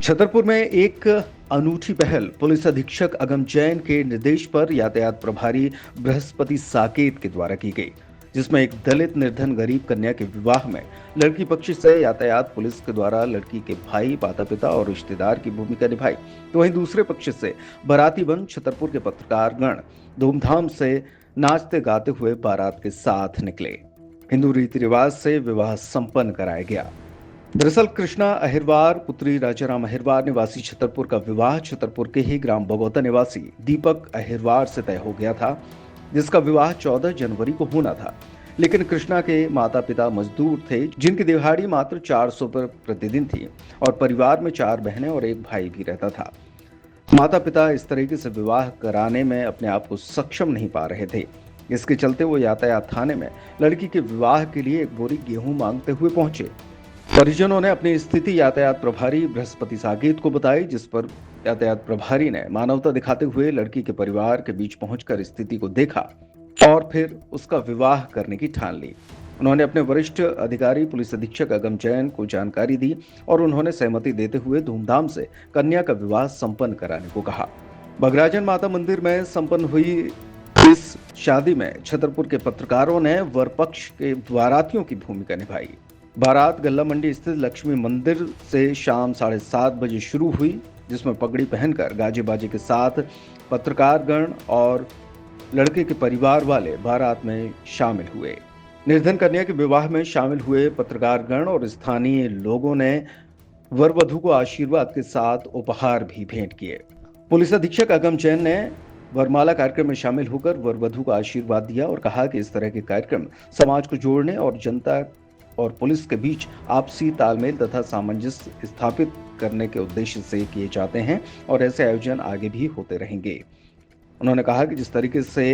छतरपुर में एक अनूठी पहल पुलिस अधीक्षक अगम जैन के निर्देश पर यातायात प्रभारी बृहस्पति साकेत के द्वारा की गई, जिसमें एक दलित निर्धन गरीब कन्या के विवाह में लड़की पक्ष से यातायात पुलिस के द्वारा लड़की के भाई, माता पिता और रिश्तेदार की भूमिका निभाई, तो वहीं दूसरे पक्ष से बाराती बन छतरपुर के पत्रकारगण धूमधाम से नाचते गाते हुए बारात के साथ निकले। हिंदू रीति रिवाज से विवाह संपन्न कराया गया। दरअसल कृष्णा अहिरवार पुत्री राजाराम अहिरवार निवासी छतरपुर का विवाह छतरपुर के ही ग्राम बगौता निवासी दीपक अहिरवार से तय हो गया था, जिसका विवाह 14 जनवरी को होना था। लेकिन कृष्णा के माता पिता मजदूर थे, जिनकी दिहाड़ी मात्र 400 पर प्रतिदिन थी और परिवार में 4 बहनें और एक भाई भी रहता था। माता पिता इस तरीके से विवाह कराने में अपने आप को सक्षम नहीं पा रहे थे। इसके चलते वो यातायात थाने में लड़की के विवाह के लिए एक बोरी गेहूं मांगते हुए पहुंचे। परिजनों ने अपनी स्थिति यातायात प्रभारी बृहस्पति साकेत को बताई, जिस पर यातायात प्रभारी ने मानवता दिखाते हुए लड़की के परिवार के बीच पहुंचकर स्थिति को देखा और फिर उसका विवाह करने की ठान ली। उन्होंने अपने वरिष्ठ अधिकारी पुलिस अधीक्षक अगम जैन को जानकारी दी और उन्होंने सहमति देते हुए धूमधाम से कन्या का विवाह संपन्न कराने को कहा। बगराजन माता मंदिर में संपन्न हुई इस शादी में छतरपुर के पत्रकारों ने वर पक्ष के बारातियों की भूमिका निभाई। बारात गल्ला मंडी स्थित लक्ष्मी मंदिर से शाम 7:30 बजे शुरू हुई, जिसमें पगड़ी पहनकर गाजे बाजे के साथ पत्रकारगण और लड़के के परिवार वाले बारात में शामिल हुए। निर्धन कन्या के विवाह में शामिल हुए पत्रकारगण और स्थानीय लोगों ने वर वधू को आशीर्वाद के साथ उपहार भी भेंट किए। पुलिस अधीक्षक अगम जैन ने वरमाला कार्यक्रम में शामिल होकर वर वधू को आशीर्वाद दिया और कहा कि इस तरह के कार्यक्रम समाज को जोड़ने और जनता और पुलिस के बीच आपसी तालमेल तथा सामंजस्य स्थापित करने के उद्देश्य से किए जाते हैं और ऐसे आयोजन आगे भी होते रहेंगे। उन्होंने कहा कि जिस तरीके से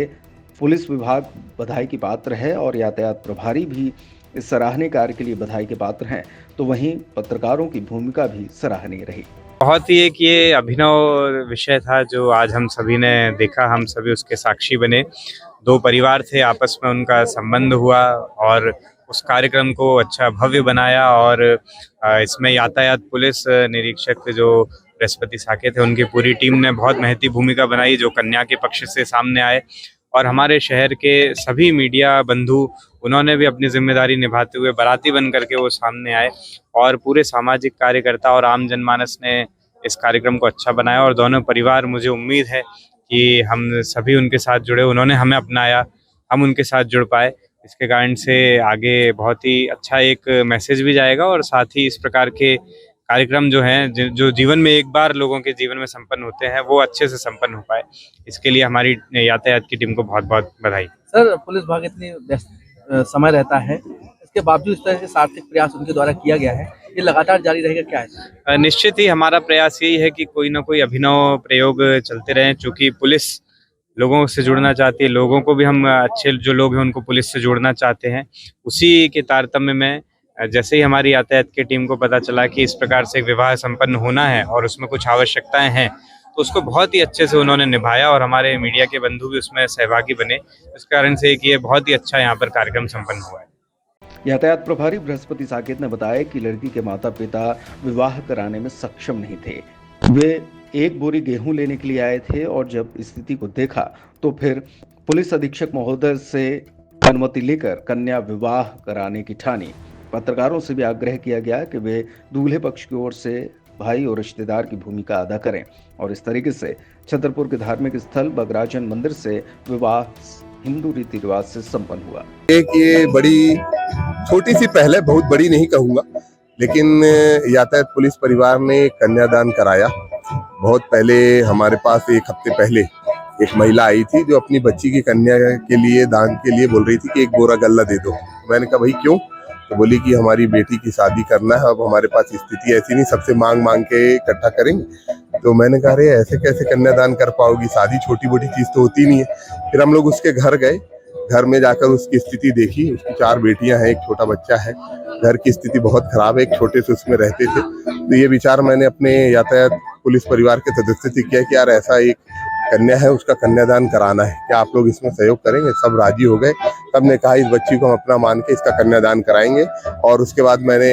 पुलिस विभाग बधाई की पात्र है और यातायात प्रभारी भी इस सराहनीय कार्य के लिए बधाई के पात्र हैं, तो वहीं पत्रकारों की भूमिका भी सराहनीय रही। बहुत ही एक ये अभिनव विषय था जो आज हम सभी ने देखा, हम सभी उसके साक्षी बने। 2 परिवार थे, आपस में उनका संबंध हुआ और उस कार्यक्रम को अच्छा भव्य बनाया और इसमें यातायात पुलिस निरीक्षक जो बृहस्पति साकेत थे, उनकी पूरी टीम ने बहुत महती भूमिका बनाई, जो कन्या के पक्ष से सामने आए और हमारे शहर के सभी मीडिया बंधु, उन्होंने भी अपनी जिम्मेदारी निभाते हुए बाराती बन करके वो सामने आए और पूरे सामाजिक कार्यकर्ता और आम जनमानस ने इस कार्यक्रम को अच्छा बनाया और दोनों परिवार, मुझे उम्मीद है कि हम सभी उनके साथ जुड़े, उन्होंने हमें अपनाया, हम उनके साथ जुड़ पाए। इसके कारण से आगे बहुत ही अच्छा एक मैसेज भी जाएगा और साथ ही इस प्रकार के कार्यक्रम जो हैं, जो जीवन में एक बार लोगों के जीवन में संपन्न होते हैं, वो अच्छे से संपन्न हो पाए। इसके लिए हमारी यातायात की टीम को बहुत बहुत बधाई। सर, पुलिस विभाग इतनी व्यस्त समय रहता है, इसके बावजूद इस तरह के सार्थक प्रयास उनके द्वारा किया गया है, ये लगातार जारी रहेगा क्या है? निश्चित ही हमारा प्रयास यही है कि कोई ना कोई अभिनव प्रयोग चलते रहें, चूँकि पुलिस लोगों से जुड़ना चाहती है, लोगों को भी हम अच्छे जो लोग हैं उनको पुलिस से जोड़ना चाहते हैं। उसी के तारतम्य में जैसे ही हमारी यातायात की टीम को पता चला कि इस प्रकार से विवाह संपन्न होना है और उसमें कुछ आवश्यकताएं हैं, तो उसको बहुत ही अच्छे से उन्होंने निभाया और हमारे मीडिया के बंधु भी उसमें सहभागी बने। इस कारण से कि ये बहुत ही अच्छा यहाँ पर कार्यक्रम संपन्न हुआ है। यातायात प्रभारी बृहस्पति साकेत ने बताया कि लड़की के माता पिता विवाह कराने में सक्षम नहीं थे। वे एक बोरी गेहूं लेने के लिए आए थे और जब स्थिति को देखा तो फिर पुलिस अधीक्षक महोदय से अनुमति लेकर कन्या विवाह कराने की ठानी। पत्रकारों से भी आग्रह किया गया कि वे दूल्हे पक्ष की ओर से भाई और रिश्तेदार की भूमिका अदा करें और इस तरीके से छतरपुर के धार्मिक स्थल बगराजन मंदिर से विवाह हिंदू रीति रिवाज से संपन्न हुआ। एक ये बड़ी छोटी सी पहल है, बहुत बड़ी नहीं कहूँगा, लेकिन यातायात पुलिस परिवार ने कन्यादान कराया। बहुत पहले हमारे पास 1 हफ्ते पहले एक महिला आई थी जो अपनी बच्ची की कन्या के लिए दान के लिए बोल रही थी कि 1 बोरा गल्ला दे दो। मैंने कहा भाई क्यों? तो बोली कि हमारी बेटी की शादी करना है, अब हमारे पास स्थिति ऐसी नहीं, सबसे मांग मांग के इकट्ठा करेंगे। तो मैंने कहा अरे ऐसे कैसे कन्यादान कर पाओगी, शादी छोटी मोटी चीज तो होती नहीं है। फिर हम लोग उसके घर गए, घर में जाकर उसकी स्थिति देखी। उसकी 4 बेटियां हैं, एक छोटा बच्चा है, घर की स्थिति बहुत खराब है, एक छोटे से उसमें रहते थे। तो ये विचार मैंने अपने यातायात पुलिस परिवार के सदस्य से किया कि यार ऐसा एक कन्या है, उसका कन्यादान कराना है, क्या आप लोग इसमें सहयोग करेंगे? सब राजी हो गए। तब ने कहा इस बच्ची को हम अपना मान के इसका कन्यादान कराएंगे और उसके बाद मैंने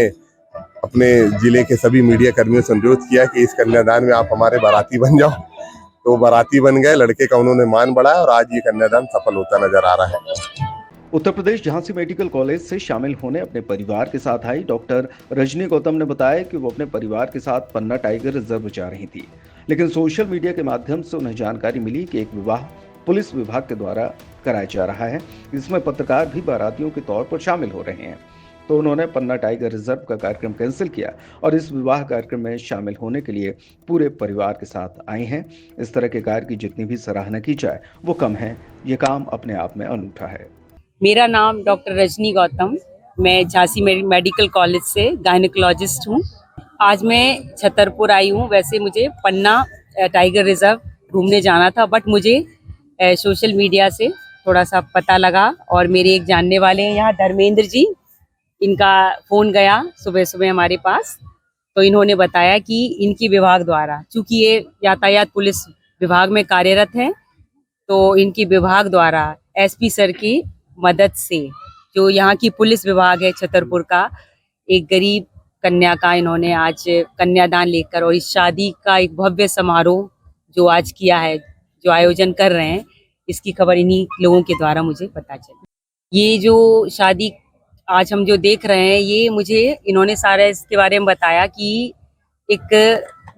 अपने जिले के सभी मीडिया कर्मियों से अनुरोध किया कि इस कन्यादान में आप हमारे बाराती बन जाओ। तो बाराती बन गए, लड़के का उन्होंने मान बढ़ाया और आज ये कन्यादान सफल होता नजर आ रहा है। उत्तर प्रदेश झांसी मेडिकल कॉलेज से शामिल होने अपने परिवार के साथ आई डॉक्टर रजनी गौतम ने बताया कि वो अपने परिवार के साथ पन्ना टाइगर रिजर्व जा रही थी, लेकिन सोशल मीडिया के माध्यम से उन्हें जानकारी मिली कि एक विवाह पुलिस विभाग के द्वारा कराया जा रहा है, जिसमें पत्रकार भी बारातियों के तौर पर शामिल हो रहे हैं। तो उन्होंने पन्ना टाइगर रिजर्व का कार्यक्रम कैंसिल किया और इस विवाह कार्यक्रम में शामिल होने के लिए पूरे परिवार के साथ आए हैं। इस तरह के कार्य की जितनी भी सराहना की जाए वो कम है। ये काम अपने आप में अनूठा है। मेरा नाम डॉक्टर रजनी गौतम, मैं झांसी मेडिकल कॉलेज से गायनेकोलॉजिस्ट हूँ। आज मैं छतरपुर आई हूँ। वैसे मुझे पन्ना टाइगर रिजर्व घूमने जाना था, बट मुझे सोशल मीडिया से थोड़ा सा पता लगा और मेरे एक जानने वाले हैं यहाँ, धर्मेंद्र जी, इनका फ़ोन गया सुबह सुबह हमारे पास। तो इन्होंने बताया कि इनकी विभाग द्वारा, चूँकि ये यातायात पुलिस विभाग में कार्यरत हैं, तो इनकी विभाग द्वारा एसपी सर की मदद से, जो यहाँ की पुलिस विभाग है छतरपुर का, एक गरीब कन्या का इन्होंने आज कन्यादान लेकर और इस शादी का एक भव्य समारोह जो आज किया है, जो आयोजन कर रहे हैं, इसकी खबर इन्हीं लोगों के द्वारा मुझे पता चली। ये जो शादी आज हम जो देख रहे हैं, ये मुझे इन्होंने सारा इसके बारे में बताया कि एक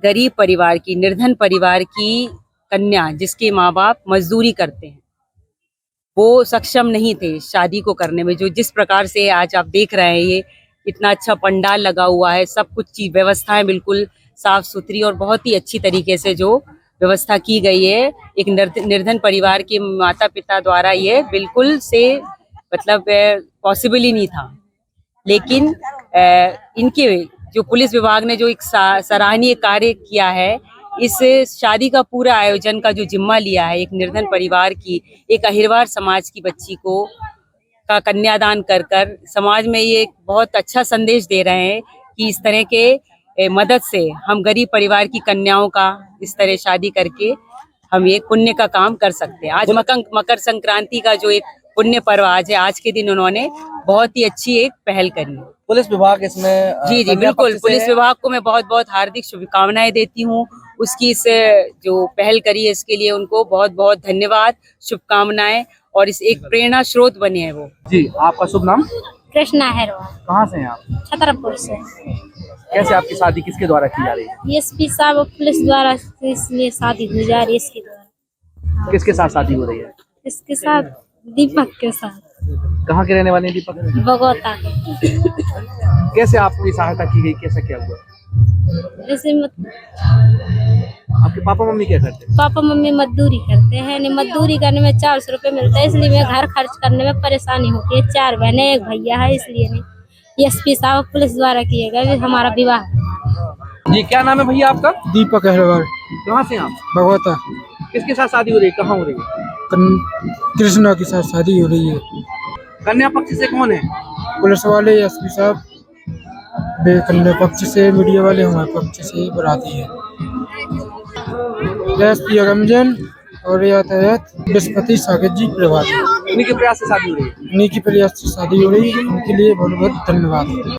गरीब परिवार की, निर्धन परिवार की कन्या, जिसके माँ बाप मजदूरी करते हैं, वो सक्षम नहीं थे शादी को करने में। जो जिस प्रकार से आज आप देख रहे हैं, ये इतना अच्छा पंडाल लगा हुआ है, सब कुछ चीज व्यवस्थाएं बिल्कुल साफ सुथरी और बहुत ही अच्छी तरीके से जो व्यवस्था की गई है, एक निर्धन परिवार के माता पिता द्वारा ये बिल्कुल से मतलब पॉसिबल ही नहीं था। लेकिन इनके जो पुलिस विभाग ने जो एक सराहनीय कार्य किया है, इस शादी का पूरा आयोजन का जो जिम्मा लिया है, एक निर्धन परिवार की, एक अहिरवार समाज की बच्ची को का कन्यादान कर समाज में ये एक बहुत अच्छा संदेश दे रहे हैं कि इस तरह के मदद से हम गरीब परिवार की कन्याओं का इस तरह शादी करके हम ये पुण्य का काम कर सकते हैं। आज मकर संक्रांति का जो एक पुण्य पर्व आज है, आज के दिन उन्होंने बहुत ही अच्छी एक पहल करी है। पुलिस विभाग इसमें जी बिल्कुल, पुलिस विभाग को मैं बहुत बहुत हार्दिक शुभकामनाएं देती हूँ। उसकी इस जो पहल करी है, इसके लिए उनको बहुत बहुत धन्यवाद, शुभकामनाएं, और इस एक प्रेरणा स्रोत बने हैं वो। जी, आपका शुभ नाम? कृष्णा हैरवा। कहाँ से हैं आप? छतरपुर से। कैसे आपकी शादी किसके द्वारा की जा रही है? एसपी साहब पुलिस द्वारा, इसलिए शादी हो जा रही है इसके द्वारा। किसके साथ शादी हो रही है? इसके साथ दीपक के साथ। कहाँ के रहने वाले हैं दीपक? बगोता। कैसे आपको सहायता की गई, कैसा क्या हुआ? ऐसे आपके पापा मम्मी क्या करते हैं? पापा मम्मी मजदूरी करते हैं, नहीं मजदूरी करने में 400 रुपये मिलता है, इसलिए मैं घर खर्च करने में परेशानी होती है। 4 बहनें, 1 भैया है, इसलिए नहीं। एसपी साहब पुलिस द्वारा किए गए हमारा विवाह। जी, क्या नाम है भैया आपका? दीपक अग्रवाल। कहाँ से आप? भगवता। किसके साथ शादी हो रही है, कहाँ हो रही है? कृष्णा के साथ शादी हो रही है। कन्या पक्ष से कौन है? पुलिस वाले, एसपी साहब, कन्या पक्ष से मीडिया वाले, हमारे पक्ष से बराती है। एसपी अगम जैन और यातायात बृहस्पति साकेत जी प्रभात। उन्हीं के प्रयास से शादी हो रही है। उन्हीं के प्रयास से शादी हो रही है, उनके लिए बहुत बहुत धन्यवाद।